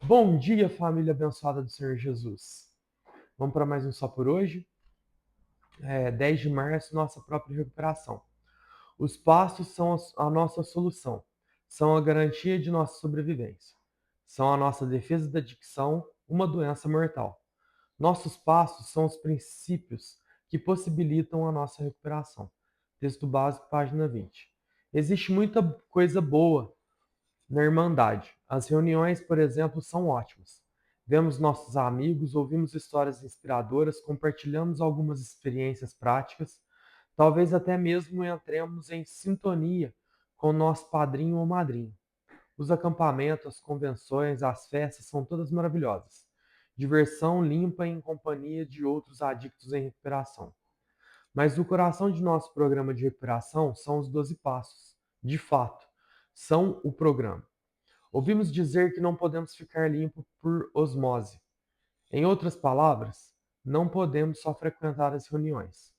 Bom dia, família abençoada do Senhor Jesus. Vamos para mais um Só por Hoje? 10 de março, nossa própria recuperação. Os passos são a nossa solução, são a garantia de nossa sobrevivência, são a nossa defesa da adicção, uma doença mortal. Nossos passos são os princípios que possibilitam a nossa recuperação. Texto básico, página 20. Existe muita coisa boa na Irmandade. As reuniões, por exemplo, são ótimas. Vemos nossos amigos, ouvimos histórias inspiradoras, compartilhamos algumas experiências práticas, talvez até mesmo entremos em sintonia com nosso padrinho ou madrinha. Os acampamentos, as convenções, as festas são todas maravilhosas. Diversão limpa em companhia de outros adictos em recuperação. Mas o coração de nosso programa de recuperação são os 12 passos. De fato, são o programa. Ouvimos dizer que não podemos ficar limpo por osmose. Em outras palavras, não podemos só frequentar as reuniões.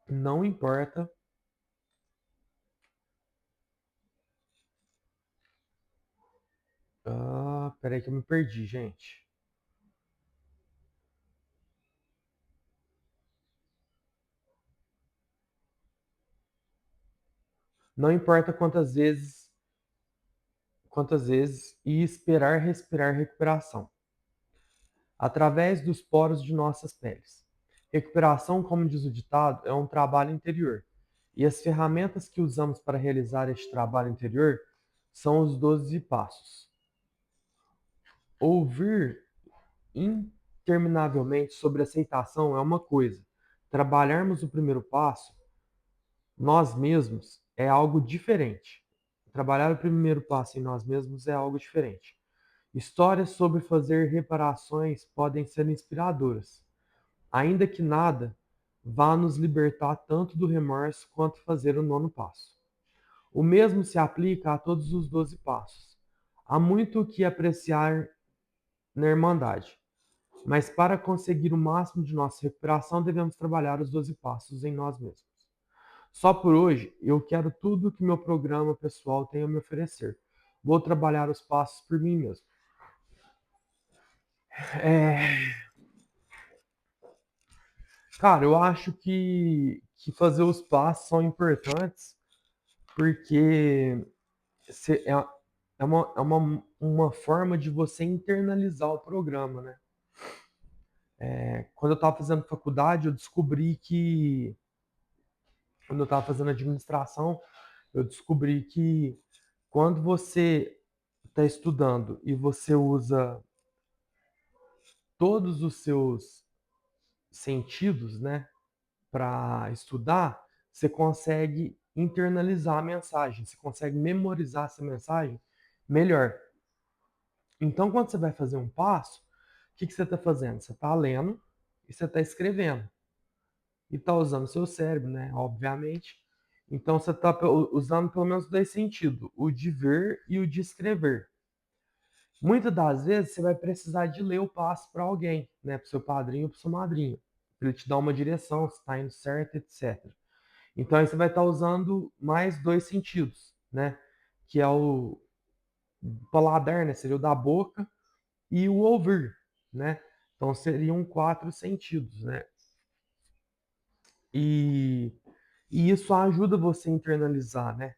Não importa. Peraí que eu me perdi, gente. Não importa quantas vezes e esperar respirar recuperação através dos poros de nossas peles. Recuperação, como diz o ditado, é um trabalho interior. E as ferramentas que usamos para realizar este trabalho interior são os 12 passos. Ouvir interminavelmente sobre aceitação é uma coisa. Trabalharmos o primeiro passo, nós mesmos, é algo diferente. Trabalhar o primeiro passo em nós mesmos é algo diferente. Histórias sobre fazer reparações podem ser inspiradoras, ainda que nada vá nos libertar tanto do remorso quanto fazer o nono passo. O mesmo se aplica a todos os 12 passos. Há muito o que apreciar na Irmandade. Mas para conseguir o máximo de nossa recuperação, devemos trabalhar os 12 passos em nós mesmos. Só por hoje, eu quero tudo que meu programa pessoal tem a me oferecer. Vou trabalhar os passos por mim mesmo. É, cara, eu acho que fazer os passos são importantes porque é uma forma de você internalizar o programa, né? Quando eu estava fazendo faculdade, eu descobri que quando eu estava fazendo administração, eu descobri que quando você está estudando e você usa todos os seus sentidos, né, para estudar, você consegue internalizar a mensagem, você consegue memorizar essa mensagem melhor. Então, quando você vai fazer um passo, o que você está fazendo? Você está lendo e você está escrevendo. E está usando o seu cérebro, né? Obviamente. Então você está usando pelo menos dois sentidos, o de ver e o de escrever. Muitas das vezes você vai precisar de ler o passo para alguém, né? Para o seu padrinho ou para sua madrinha, para ele te dar uma direção, se está indo certo, etc. Então aí você vai estar usando mais dois sentidos, né? Que é o paladar, né? Seria o da boca e o ouvir, né? Então seriam quatro sentidos, né? E, e isso ajuda você a internalizar, né?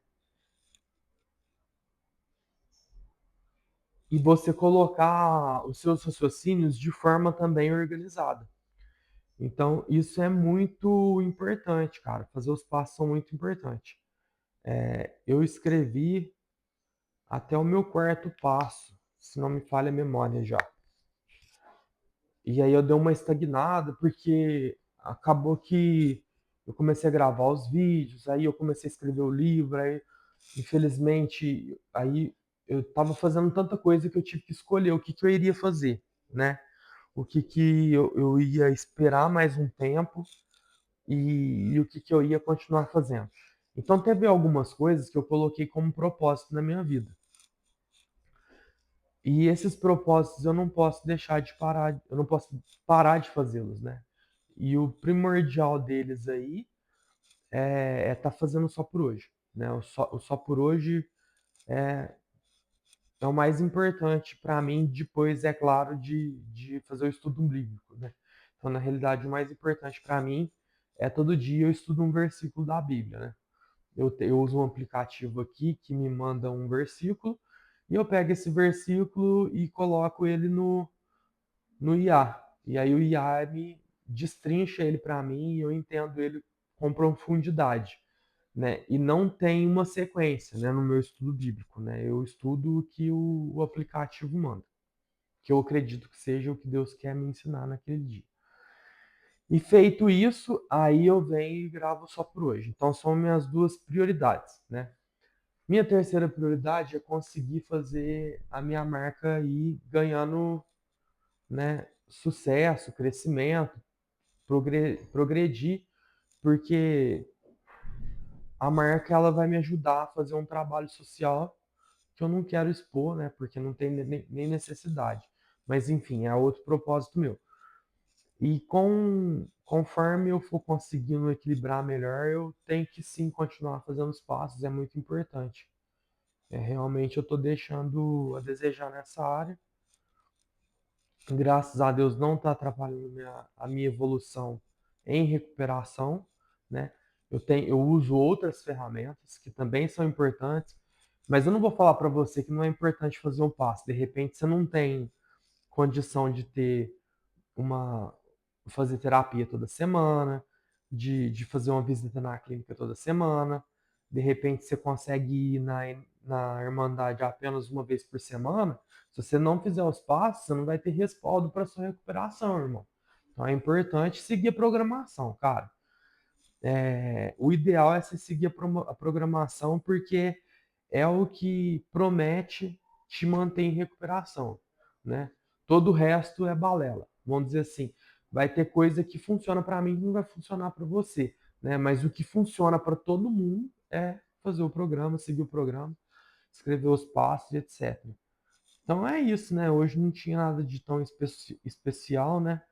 E você colocar os seus raciocínios de forma também organizada. Então, isso é muito importante, cara. Fazer os passos são muito importantes. Eu escrevi até o meu quarto passo, se não me falha a memória já. E aí eu dei uma estagnada, porque acabou que eu comecei a gravar os vídeos, aí eu comecei a escrever o livro, aí infelizmente aí eu estava fazendo tanta coisa que eu tive que escolher o que, que eu iria fazer, né? O que, que eu ia esperar mais um tempo e o que, que eu ia continuar fazendo. Então teve algumas coisas que eu coloquei como propósito na minha vida. E esses propósitos eu não posso deixar de parar, eu não posso parar de fazê-los, né? E o primordial deles aí é tá fazendo só por hoje, né? O só por hoje é é o mais importante para mim, depois, é claro, de fazer o estudo bíblico, né? Então, na realidade, o mais importante para mim é todo dia eu estudo um versículo da Bíblia, né? Eu uso um aplicativo aqui que me manda um versículo e eu pego esse versículo e coloco ele no IA. E aí o IA me destrincha ele para mim e eu entendo ele com profundidade, né? E não tem uma sequência, né, no meu estudo bíblico, né? Eu estudo o que o aplicativo manda, que eu acredito que seja o que Deus quer me ensinar naquele dia. E feito isso, aí eu venho e gravo só por hoje. Então são minhas duas prioridades, né? Minha terceira prioridade é conseguir fazer a minha marca ir ganhando, né, sucesso, crescimento, progredir, porque a marca ela vai me ajudar a fazer um trabalho social que eu não quero expor, né, porque não tem nem necessidade. Mas enfim, é outro propósito meu. E conforme eu for conseguindo equilibrar melhor, eu tenho que sim continuar fazendo os passos, é muito importante. Realmente eu estou deixando a desejar nessa área. Graças a Deus não está atrapalhando a minha evolução em recuperação, né? Eu uso outras ferramentas que também são importantes, mas eu não vou falar para você que não é importante fazer um passo. De repente você não tem condição de ter uma fazer terapia toda semana, de fazer uma visita na clínica toda semana. De repente você consegue ir na Irmandade apenas uma vez por semana. Se você não fizer os passos, você não vai ter respaldo para sua recuperação, irmão. Então é importante seguir a programação, cara. O ideal é você seguir a programação porque é o que promete te manter em recuperação, né? Todo o resto é balela. Vamos dizer assim, vai ter coisa que funciona para mim e não vai funcionar para você, né? Mas o que funciona para todo mundo é fazer o programa, seguir o programa, escrever os passos, etc. Então é isso, né? Hoje não tinha nada de tão especial, né?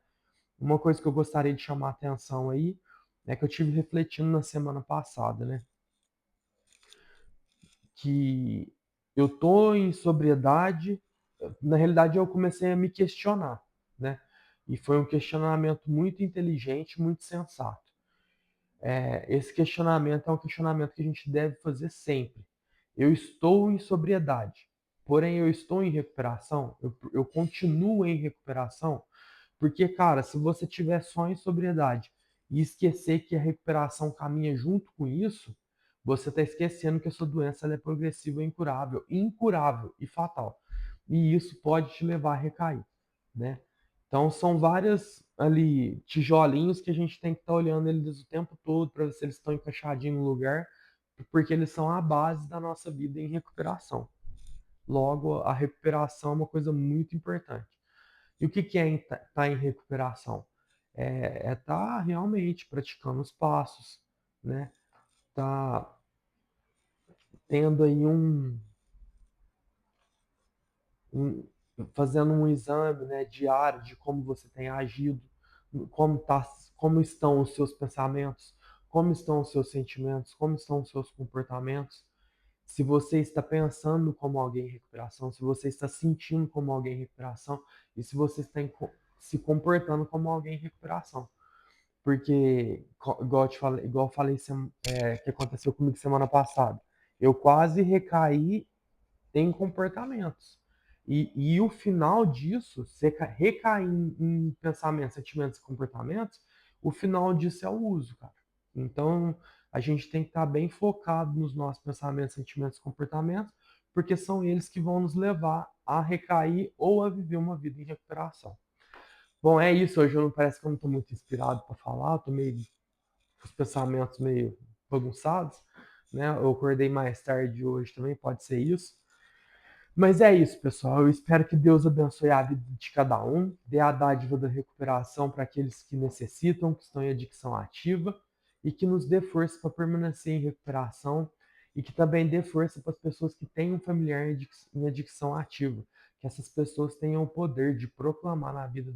Uma coisa que eu gostaria de chamar a atenção aí é que eu tive refletindo na semana passada, né? Que eu tô em sobriedade, na realidade eu comecei a me questionar, né? E foi um questionamento muito inteligente, muito sensato. Esse questionamento é um questionamento que a gente deve fazer sempre. Eu estou em sobriedade, porém eu estou em recuperação, eu continuo em recuperação, porque, cara, se você tiver só em sobriedade e esquecer que a recuperação caminha junto com isso, você está esquecendo que a sua doença ela é progressiva e incurável e fatal. E isso pode te levar a recair, né? Então são várias ali tijolinhos que a gente tem que estar olhando eles o tempo todo para ver se eles estão encaixadinhos no lugar, porque eles são a base da nossa vida em recuperação. Logo, a recuperação é uma coisa muito importante. E o que é estar em recuperação? É estar realmente praticando os passos, né? Tá tendo aí um fazendo um exame, né, diário de como você tem agido, como, tá, como estão os seus pensamentos, como estão os seus sentimentos, como estão os seus comportamentos. Se você está pensando como alguém em recuperação, se você está sentindo como alguém em recuperação e se você está se comportando como alguém em recuperação. Porque, igual eu falei que aconteceu comigo semana passada, eu quase recaí em comportamentos. E o final disso, você recair em pensamentos, sentimentos e comportamentos, o final disso é o uso, cara. Então, a gente tem que estar bem focado nos nossos pensamentos, sentimentos e comportamentos, porque são eles que vão nos levar a recair ou a viver uma vida em recuperação. Bom, é isso. Hoje eu não parece que eu não estou muito inspirado para falar, estou meio com os pensamentos meio bagunçados, né? Eu acordei mais tarde hoje também, pode ser isso. Mas é isso, pessoal. Eu espero que Deus abençoe a vida de cada um, dê a dádiva da recuperação para aqueles que necessitam, que estão em adicção ativa, e que nos dê força para permanecer em recuperação, e que também dê força para as pessoas que têm um familiar em adicção ativa, que essas pessoas tenham o poder de proclamar na vida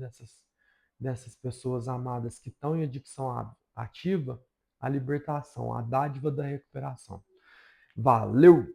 dessas pessoas amadas que estão em adicção ativa a libertação, a dádiva da recuperação. Valeu!